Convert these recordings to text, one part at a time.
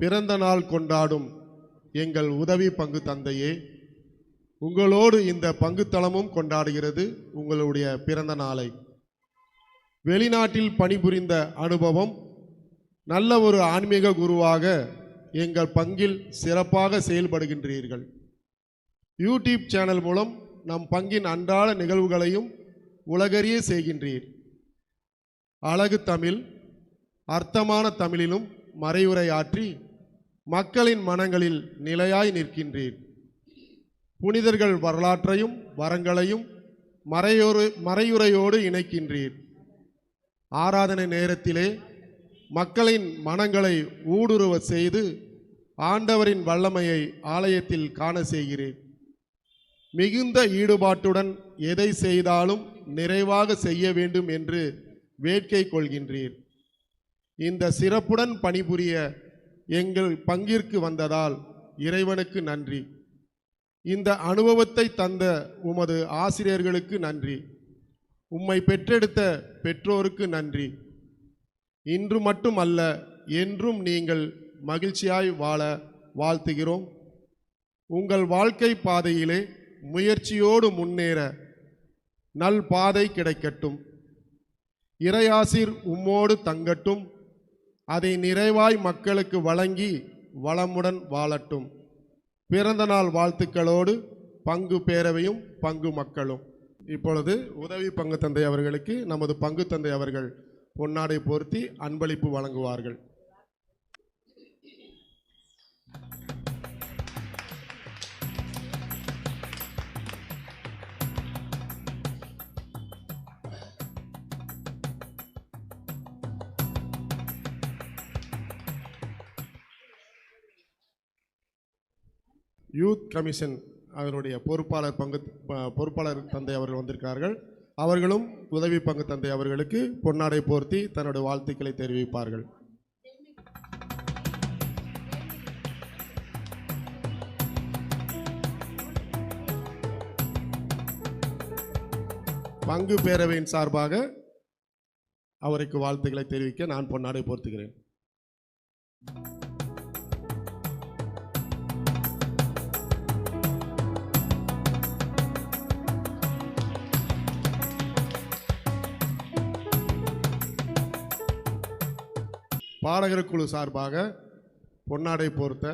பிறந்த நாள் கொண்டாடும் எங்கள் உதவி பங்கு தந்தையே, உங்களோடு இந்த பங்குத்தளமும் கொண்டாடுகிறது உங்களுடைய பிறந்த நாளை. வெளிநாட்டில் பணிபுரிந்த அனுபவம், நல்ல ஒரு ஆன்மீக குருவாக எங்கள் பங்கில் சிறப்பாக செயல்படுகின்றீர்கள். யூடியூப் சேனல் மூலம் நம் பங்கின் அன்றாட நிகழ்வுகளையும் உலகறிய செய்கின்றீர். அழகு தமிழ், அர்த்தமான தமிழிலும் மறையுரையாற்றி மக்களின் மனங்களில் நிலையாய் நிற்கின்றீர். புனிதர்கள் வரலாற்றையும் வரங்களையும் மறையுரையோடு இணைக்கின்றீர். ஆராதனை நேரத்திலே மக்களின் மனங்களை ஊடுருவ செய்து ஆண்டவரின் வல்லமையை ஆலயத்தில் காண செய்கிறீர். மிகுந்த ஈடுபாட்டுடன் எதை செய்தாலும் நிறைவாக செய்ய வேண்டும் என்று வேட்கை கொள்கின்றீர். இந்த சிறப்புடன் பணிபுரிய எங்கள் பங்கிற்கு வந்ததால் இறைவனுக்கு நன்றி. இந்த அனுபவத்தை தந்த உமது ஆசிரியர்களுக்கு நன்றி. உம்மை பெற்றெடுத்த பெற்றோருக்கு நன்றி. இன்று மட்டுமல்ல, என்றும் நீங்கள் மகிழ்ச்சியாய் வாழ வாழ்த்துகிறோம். உங்கள் வாழ்க்கை பாதையிலே முயற்சியோடு முன்னேற நல் பாதை கிடைக்கட்டும். இறையாசிர் உம்மோடு தங்கட்டும். அதை நிறைவாய் மக்களுக்கு வழங்கி வளமுடன் வாழட்டும். பிறந்த நாள் வாழ்த்துக்களோடு பங்கு பேரவையும் பங்கு மக்களும். இப்பொழுது உதவி பங்கு தந்தை அவர்களுக்கு நமது பங்கு தந்தை அவர்கள் பொன்னாடை போர்த்தி அன்பளிப்பு வழங்குவார்கள். யூத் கமிஷன் அதனுடைய பொறுப்பாளர் தந்தை அவர்கள் வந்திருக்கார்கள். அவர்களும் உதவி பங்கு தந்தை அவர்களுக்கு பொன்னாடை போர்த்தி தன்னுடைய வாழ்த்துக்களை தெரிவிப்பார்கள். பங்கு பேரவையின் சார்பாக அவருக்கு வாழ்த்துக்களை தெரிவிக்க நான் பொன்னாடை போர்த்துகிறேன். பாடகர் குழு சார்பாக பொன்னாடை போர்த்த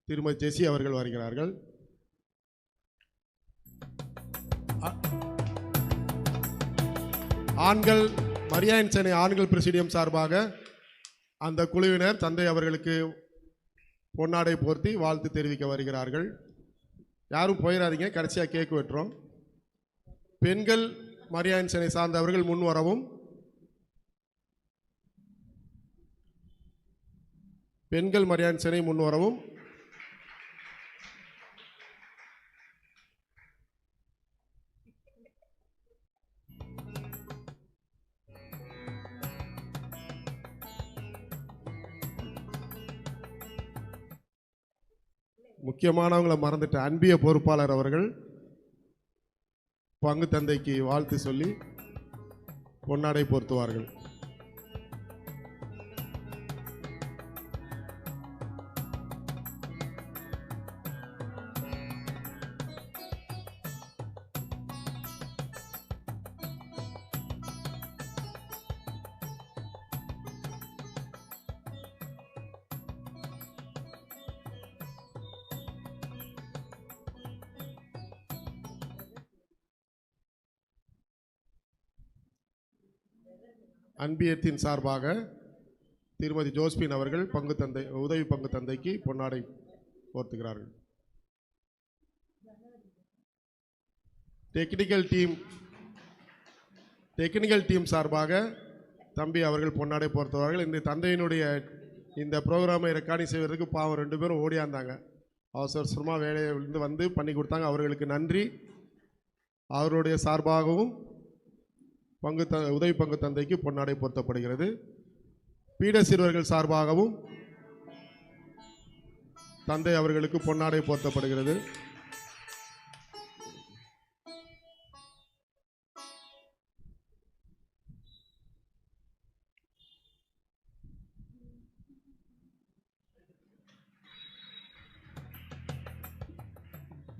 திருமதி ஜெசி அவர்கள் வருகிறார்கள். ஆண்கள் மரியாயன் சென்னை ஆண்கள் பிரசிடியம் சார்பாக அந்த குழுவினர் தந்தை அவர்களுக்கு பொன்னாடை போர்த்தி வாழ்த்து தெரிவிக்க வருகிறார்கள். யாரும் போயிடாதீங்க, கடைசியாக கேக் வெட்டுறோம். பெண்கள் மரியாயன் சென்னை சார்ந்தவர்கள் முன் வரவும். பெண்கள் மரியாயன் சென்னை முன் வரவும். முக்கியமானவங்களை மறந்துட்டு அன்பிய பொறுப்பாளர் அவர்கள் பங்கு தந்தைக்கு வாழ்த்து சொல்லி பொன்னாடை போர்த்துவார்கள். அன்பியத்தின் சார்பாக திருமதி ஜோஸ்பின் அவர்கள் உதவி பங்கு தந்தைக்கு பொன்னாடை போர்த்துகிறார்கள். டெக்னிக்கல் டீம் சார்பாக தம்பி அவர்கள் பொன்னாடை போர்த்துவார்கள். இந்த தந்தையினுடைய இந்த ப்ரோக்ராமை ரெக்கார்டிங் செய்வதற்கு பாவம் 2 பேரும் ஓடியாந்தாங்க. அவசரமாக வேலையிலிருந்து வந்து பண்ணி கொடுத்தாங்க. அவர்களுக்கு நன்றி. அவருடைய சார்பாகவும் உதவி பங்கு தந்தைக்கு பொன்னாடை போர்த்தப்படுகிறது. பீட சிறுவர்கள் சார்பாகவும் தந்தை அவர்களுக்கு பொன்னாடை போர்த்தப்படுகிறது.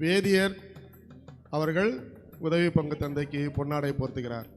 வேதியர் அவர்கள் உதவி பங்கு தந்தைக்கு பொன்னாடை போர்த்துகிறார்.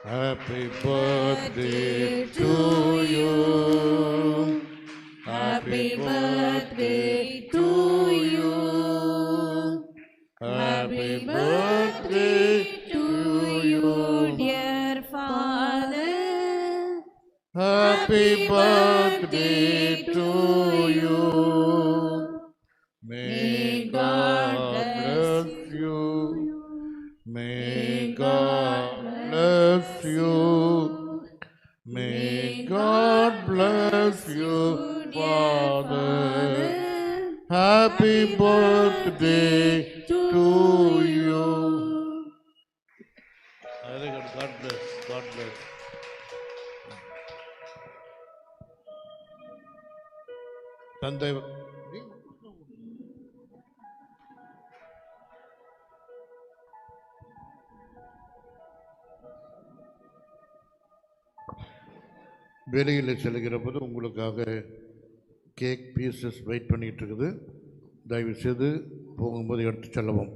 Happy birthday to you. Happy birthday to you. Happy birthday to you, dear Father. Happy birthday to you. May God bless you. May God bless you. May God bless you, Father. Happy birthday to you. Very good. God bless. God bless. தந்தை வெளியில் செல்கிற போது உங்களுக்காக cake pieces wait பண்ணிகிட்டு இருக்குது. தயவு செய்து போகும்போது எடுத்து செல்லவும்.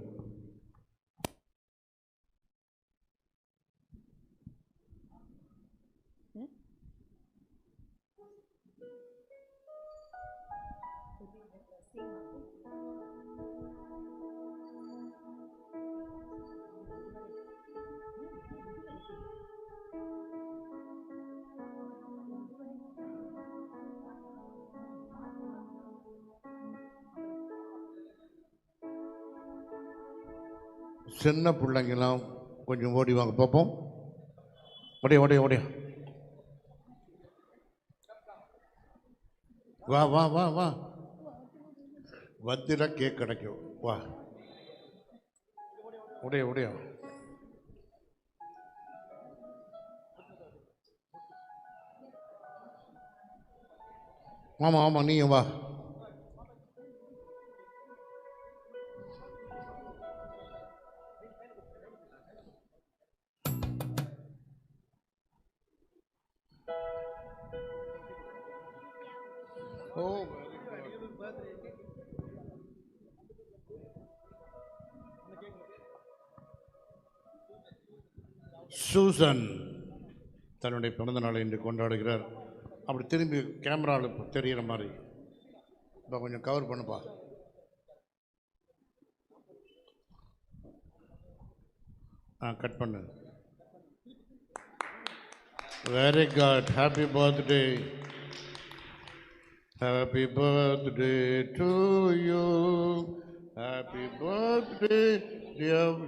சின்ன பிள்ளைங்களாம் கொஞ்சம் ஓடி வாங்க பார்ப்போம். ஓடியா ஓடியா ஓடியா, வா வா வா வா, வந்திர கேக் கிடைக்கும். வா, ஓடியா ஓடியா. ஆமாம் ஆமாம், நீயும் வா. சூசன் தன்னுடைய பிறந்த நாளை இன்று கொண்டாடுகிறார். அப்படி திரும்பி கேமராவில் தெரிகிற மாதிரி இப்போ கொஞ்சம் கவர் பண்ணுப்பா. கட் பண்ணு. Very good. Happy birthday. Happy birthday to you. Happy birthday dear.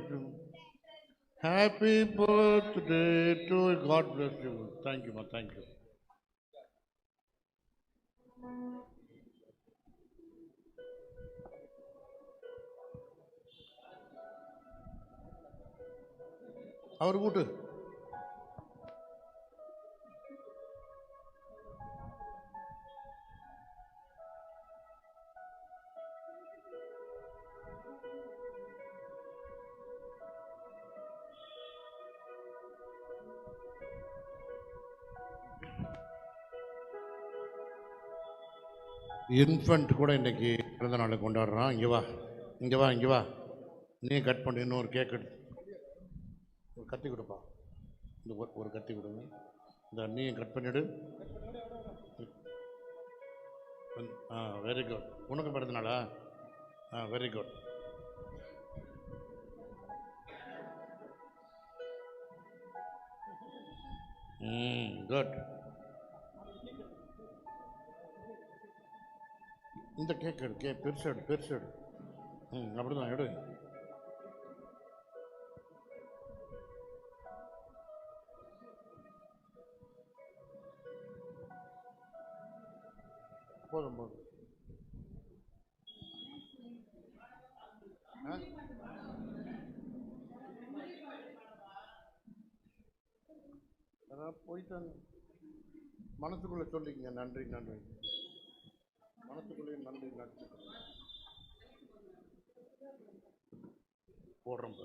Happy birthday to you. God bless you. Thank you, ma. Thank you. அவர் கூட்டு. இன்ஃபண்ட் கூட இன்னைக்கு பிறந்த நாளை கொண்டாடுறான். இங்கே வா, இங்கே வா, இங்கே வா. நீ கட் பண்ணி இன்னொரு கேக் எடுத்து ஒரு கத்தி கொடுப்பா. இந்த ஒரு கத்தி கொடுங்க. இந்த நீ கட் பண்ணிவிடு. Very good. உனக்கு பிறந்த நாளா? Very good. குட். இந்த கேக் எடு, பெருசு எடு, பெருசு எடு. அப்படிதான் எடு. போதும் போதும். அதான் போயிட்டாங்க. மனசுக்குள்ள சொல்லிக்கங்க, நன்றி நன்றி. மனசுக்குள்ளே நன்றி நன்றி போடுறோம்.